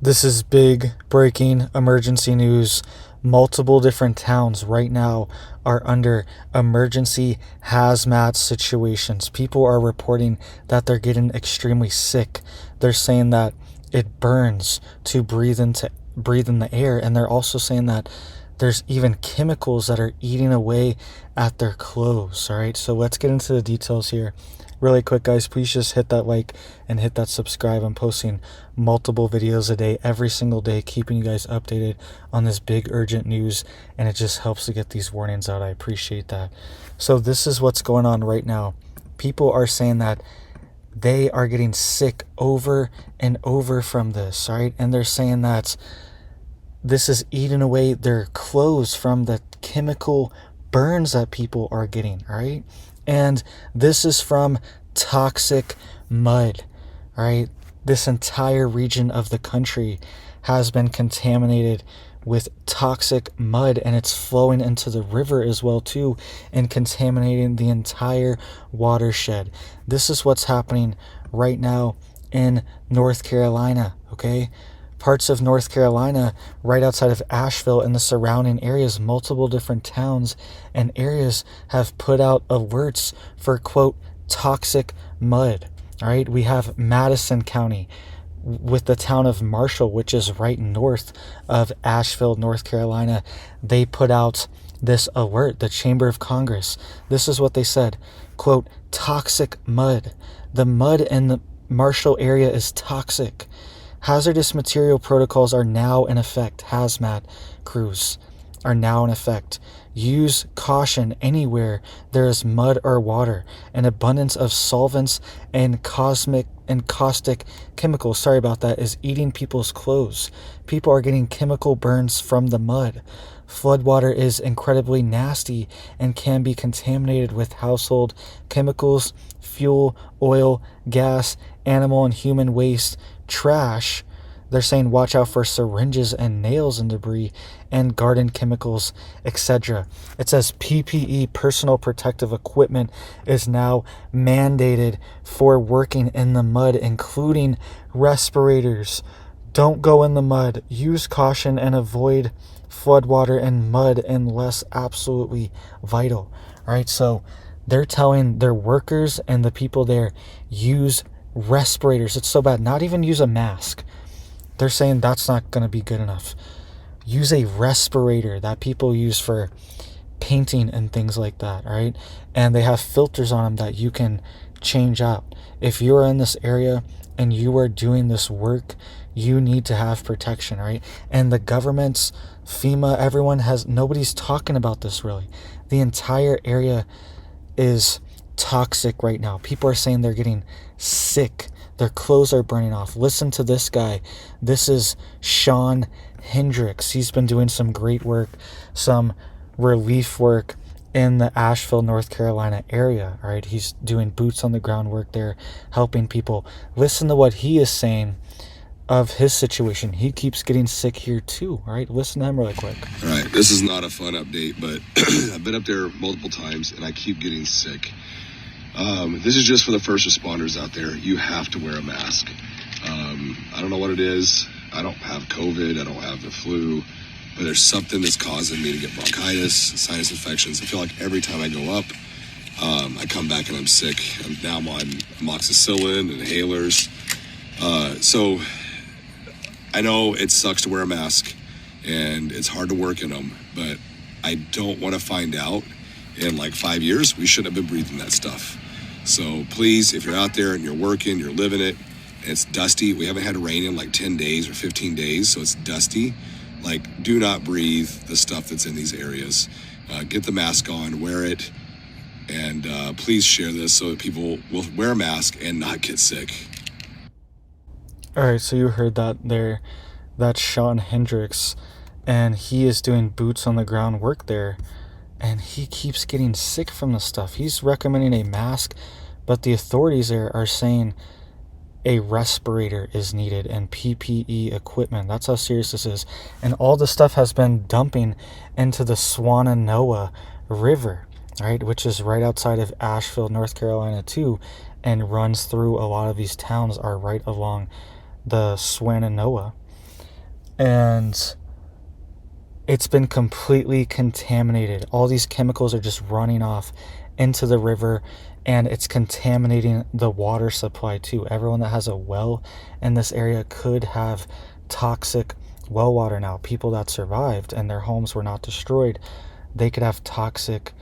This is big breaking emergency news. Multiple different towns right now are under emergency HazMat situations. People are reporting that they're getting extremely sick. They're saying that it burns to breathe in the air, and they're also saying that there's even chemicals that are eating away at their clothes. All right, so let's get into the details here. Really quick, guys, please just hit that like and hit that subscribe. I'm posting multiple videos a day, every single day, keeping you guys updated on this big urgent news, and it just helps to get these warnings out. I appreciate that. So this is what's going on right now. People are saying that they are getting sick over and over from this, right? And they're saying that this is eating away their clothes from the chemical burns that people are getting, all right? And this is from toxic mud, all right? This entire region of the country has been contaminated with toxic mud, and it's flowing into the river as well too, and contaminating the entire watershed. This is what's happening right now in North Carolina, okay? Parts of North Carolina, right outside of Asheville and the surrounding areas, multiple different towns and areas have put out alerts for, quote, toxic mud. All right, we have Madison County with the town of Marshall, which is right north of Asheville, North Carolina. They put out this alert, the Chamber of Congress. This is what they said, quote, toxic mud. The mud in the Marshall area is toxic. Hazardous material protocols are now in effect. HazMat crews are now in effect. Use caution anywhere there is mud or water. An abundance of solvents and caustic chemicals, sorry about that, is eating people's clothes. People are getting chemical burns from the mud. Floodwater is incredibly nasty and can be contaminated with household chemicals, fuel, oil, gas, animal and human waste, trash. They're saying watch out for syringes and nails and debris and garden chemicals, etc. It says PPE, personal protective equipment, is now mandated for working in the mud, including respirators. Don't go in the mud. Use caution and avoid floodwater and mud unless absolutely vital. All right, so they're telling their workers and the people there, use respirators. It's so bad. Not even use a mask. They're saying that's not going to be good enough. Use a respirator that people use for painting and things like that, all right? And they have filters on them that you can change out. If you're in this area and you are doing this work, you need to have protection, right? And the governments, FEMA, everyone nobody's talking about this really. The entire area is toxic right now. People are saying they're getting sick. Their clothes are burning off. Listen to this guy. This is Sean Hendricks. He's been doing some great work, some relief work in the Asheville, North Carolina area. All right, he's doing boots on the ground work there, helping people. Listen to what he is saying of his situation. He keeps getting sick here too. All right, listen to him really quick. All right, this is not a fun update, but I've been up there multiple times and I keep getting sick. This is just for the first responders out there. You have to wear a mask. I don't know what it is. I don't have COVID. I don't have the flu. But there's something that's causing me to get bronchitis, sinus infections. I feel like every time I go up, I come back and I'm sick. Now I'm on amoxicillin, inhalers. So I know it sucks to wear a mask and it's hard to work in them, but I don't want to find out in like 5 years we shouldn't have been breathing that stuff. So please, if you're out there and you're working, you're living it, and it's dusty, we haven't had rain in like 10 days or 15 days, so it's dusty, like do not breathe the stuff that's in these areas. Get the mask on, wear it, and please share this so that people will wear a mask and not get sick. All right, so you heard that there. That's Sean Hendricks, and he is doing boots on the ground work there. And he keeps getting sick from the stuff. He's recommending a mask, but the authorities there are saying a respirator is needed and PPE equipment. That's how serious this is. And all the stuff has been dumping into the Swannanoa River, right, which is right outside of Asheville, North Carolina too, and runs through a lot of these towns are right along the Swannanoa. and it's been completely contaminated. All these chemicals are just running off into the river, and it's contaminating the water supply too. Everyone that has a well in this area could have toxic well water now. People that survived and their homes were not destroyed, they could have toxic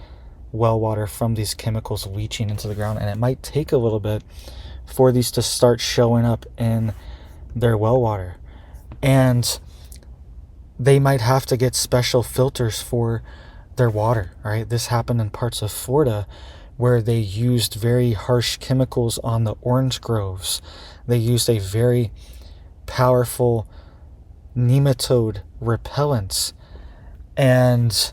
well water from these chemicals leaching into the ground, and it might take a little bit for these to start showing up in their well water. And they might have to get special filters for their water, right? This happened in parts of Florida where they used very harsh chemicals on the orange groves. They used a very powerful nematode repellent, and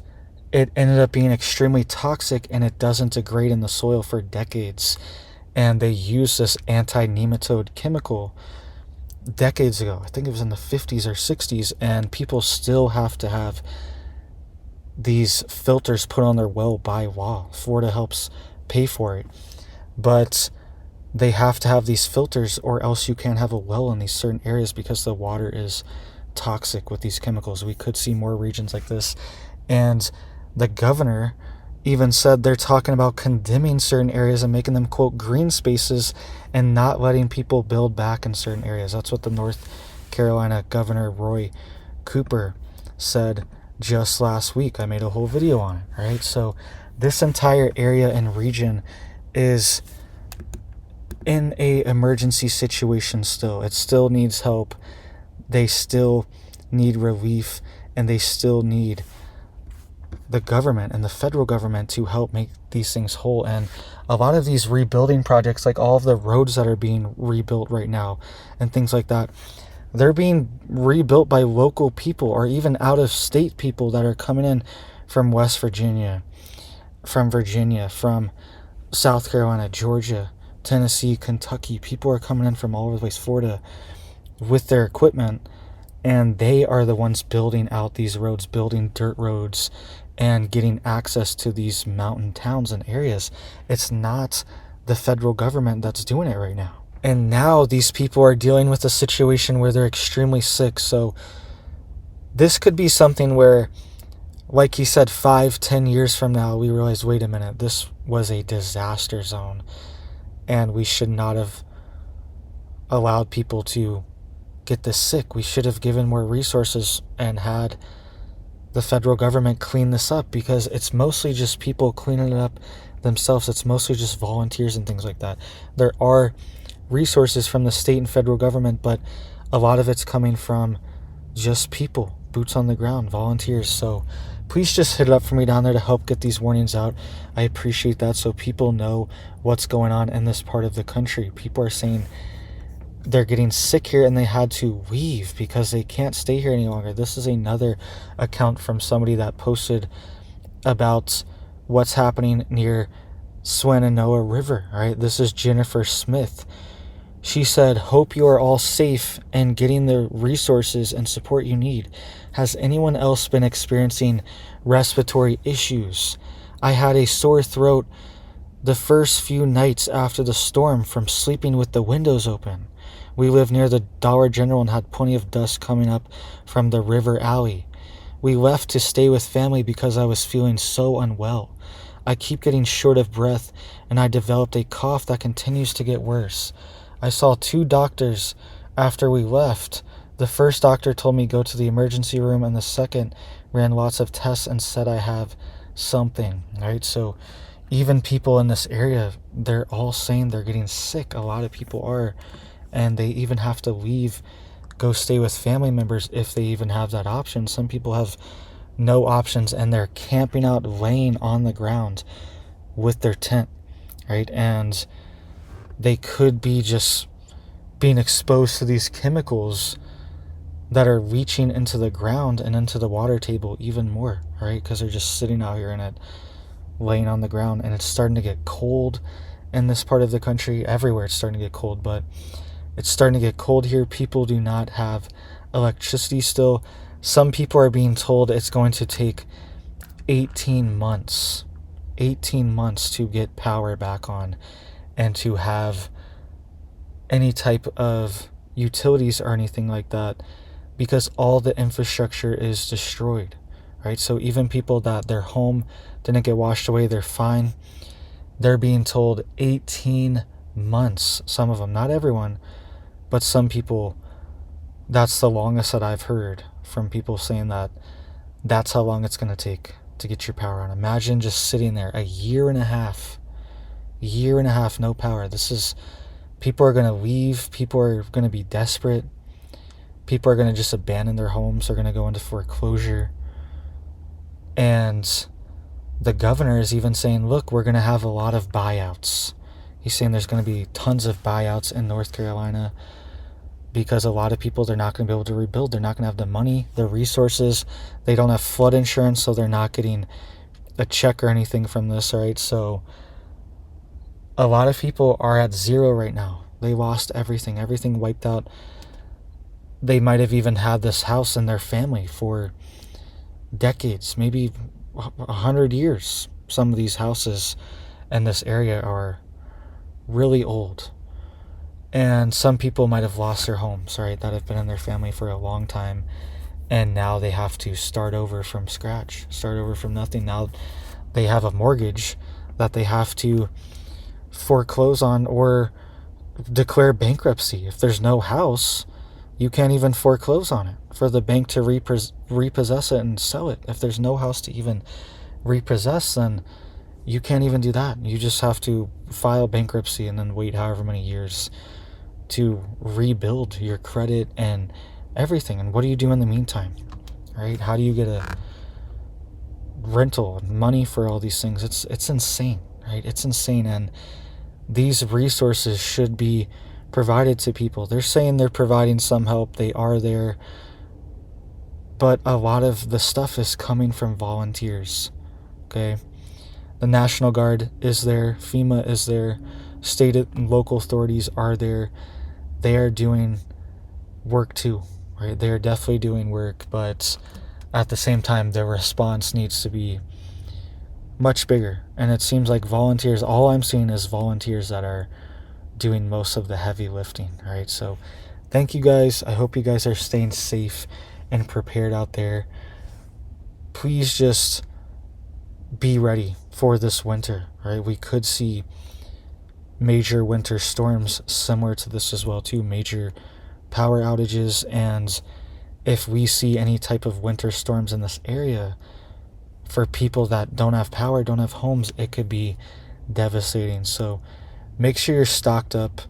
it ended up being extremely toxic, and it doesn't degrade in the soil for decades. And they used this anti-nematode chemical decades ago. I think it was in the 50s or 60s, and people still have to have these filters put on their well by law. Florida helps pay for it, but they have to have these filters, or else you can't have a well in these certain areas because the water is toxic with these chemicals. We could see more regions like this. And the governor even said they're talking about condemning certain areas and making them, quote, green spaces, and not letting people build back in certain areas. That's what the North Carolina Governor Roy Cooper said just last week. I made a whole video on it, right? So this entire area and region is in a emergency situation still. It still needs help. They still need relief, and they still need the government and the federal government to help make these things whole. And a lot of these rebuilding projects, like all of the roads that are being rebuilt right now and things like that, they're being rebuilt by local people or even out of state people that are coming in from West Virginia, from South Carolina, Georgia, Tennessee, Kentucky. People are coming in from all over the place, Florida, with their equipment, and they are the ones building out these roads, building dirt roads, and getting access to these mountain towns and areas. It's not the federal government that's doing it right now. And now these people are dealing with a situation where they're extremely sick. So this could be something where, like he said, 5-10 years from now, we realize, wait a minute, this was a disaster zone, and we should not have allowed people to get this sick. We should have given more resources and had the federal government clean this up, because it's mostly just people cleaning it up themselves. It's mostly just volunteers and things like that. There are resources from the state and federal government, but a lot of it's coming from just people, boots on the ground, volunteers. So please just hit it up for me down there to help get these warnings out. I appreciate that, so people know what's going on in this part of the country. People are saying they're getting sick here and they had to leave because they can't stay here any longer. This is another account from somebody that posted about what's happening near Swannanoa River, right? This is Jennifer Smith. She said, "Hope you are all safe and getting the resources and support you need. Has anyone else been experiencing respiratory issues? I had a sore throat the first few nights after the storm from sleeping with the windows open. We live near the Dollar General and had plenty of dust coming up from the river alley. We left to stay with family because I was feeling so unwell. I keep getting short of breath, and I developed a cough that continues to get worse. I saw 2 doctors after we left. The first doctor told me go to the emergency room, and the second ran lots of tests and said I have something," right? So even people in this area, they're all saying they're getting sick. A lot of people are, and they even have to leave, go stay with family members if they even have that option. Some people have no options, and they're camping out, laying on the ground with their tent, right? And they could be just being exposed to these chemicals that are leaching into the ground and into the water table even more, right? Because they're just sitting out here in it, laying on the ground, and it's starting to get cold in this part of the country. Everywhere it's starting to get cold, but it's starting to get cold here. People do not have electricity still. Some people are being told it's going to take 18 months to get power back on and to have any type of utilities or anything like that because all the infrastructure is destroyed, right? So even people that their home didn't get washed away, they're fine. They're being told 18 months, some of them, not everyone, but some people. That's the longest that I've heard from people saying that that's how long it's going to take to get your power on. Imagine just sitting there a year and a half, no power. People are going to leave. People are going to be desperate. People are going to just abandon their homes. They're going to go into foreclosure. And the governor is even saying, look, we're going to have a lot of buyouts. He's saying there's going to be tons of buyouts in North Carolina because a lot of people, they're not going to be able to rebuild. They're not going to have the money, the resources. They don't have flood insurance, so they're not getting a check or anything from this, right? So a lot of people are at zero right now. They lost everything wiped out. They might have even had this house in their family for decades, maybe 100 years. Some of these houses in this area are really old. And some people might have lost their homes, right, that have been in their family for a long time. And now they have to start over from scratch, start over from nothing. Now they have a mortgage that they have to foreclose on or declare bankruptcy. If there's no house, you can't even foreclose on it for the bank to repossess it and sell it. If there's no house to even repossess, then you can't even do that. You just have to file bankruptcy and then wait however many years to rebuild your credit and everything. And what do you do in the meantime, right? How do you get a rental and money for all these things? It's insane, right? It's insane. And these resources should be provided to people. They're saying they're providing some help. They are there. But a lot of the stuff is coming from volunteers, okay? The National Guard is there. FEMA is there. State and local authorities are there. They are doing work too, right? They are definitely doing work, but at the same time, the response needs to be much bigger. And it seems like volunteers, all I'm seeing is volunteers that are doing most of the heavy lifting, right? So thank you guys. I hope you guys are staying safe and prepared out there. Please just be ready for this winter, right? We could see major winter storms similar to this as well too, major power outages. And if we see any type of winter storms in this area, for people that don't have power, don't have homes, it could be devastating. So make sure you're stocked up.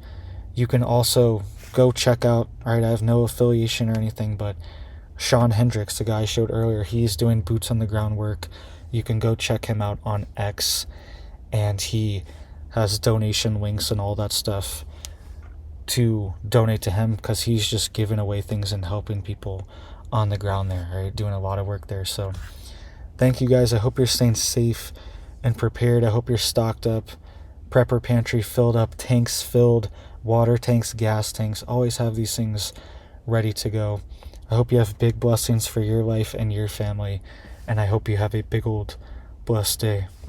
You can also go check out, right, I have no affiliation or anything, but Sean Hendricks, the guy I showed earlier, he's doing boots on the ground work. You can go check him out on X, and he has donation links and all that stuff to donate to him, because he's just giving away things and helping people on the ground there, right? Doing a lot of work there. So thank you guys. I hope you're staying safe and prepared. I hope you're stocked up. Prepper pantry filled up, tanks filled, water tanks, gas tanks. Always have these things ready to go. I hope you have big blessings for your life and your family, and I hope you have a big old blessed day.